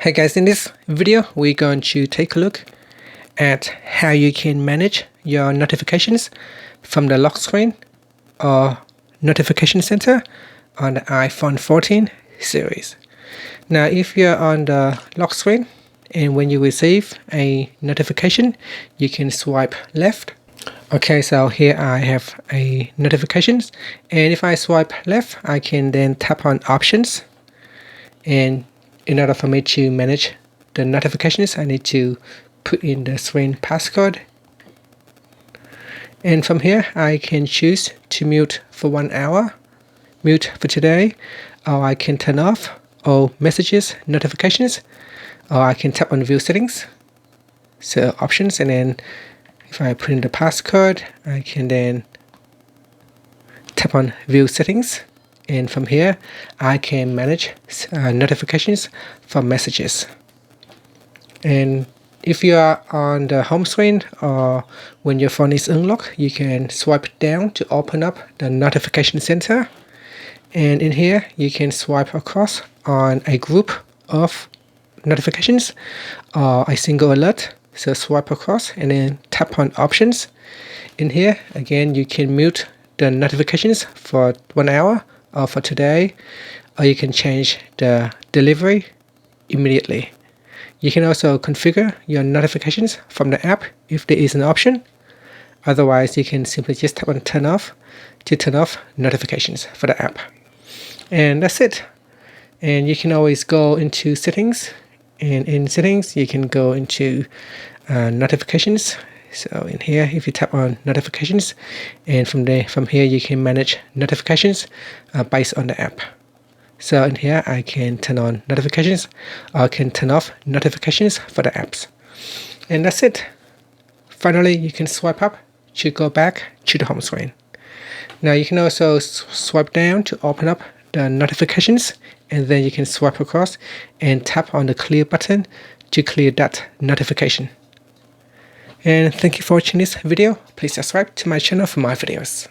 Hey guys, in this video we're going to take a look at how you can manage your notifications from the lock screen or notification center on the iPhone 14 series. Now if you're on the lock screen and when you receive a notification you can swipe left. Okay, so here I have a notifications, and if I swipe left I can then tap on options, and in order for me to manage the notifications, I need to put in the screen passcode. And from here, I can choose to mute for 1 hour, mute for today, or I can turn off all messages, notifications, or I can tap on view settings. So options, and then if I put in the passcode, I can then tap on view settings. And from here, I can manage notifications from messages. And if you are on the home screen or when your phone is unlocked, you can swipe down to open up the notification center. And in here, you can swipe across on a group of notifications or a single alert. So swipe across and then tap on options. In here, again, you can mute the notifications for 1 hour or for today, or you can change the delivery immediately. You can also configure your notifications from the app if there is an option. Otherwise, you can simply just tap on turn off to turn off notifications for the app. And that's it. And you can always go into settings, and in settings you can go into notifications. So in here, if you tap on notifications, and from here you can manage notifications based on the app. So in here I can turn on notifications, or I can turn off notifications for the apps. And that's it. Finally, you can swipe up to go back to the home screen. Now you can also swipe down to open up the notifications, and then you can swipe across and tap on the clear button to clear that notification. And thank you for watching this video. Please subscribe to my channel for more videos.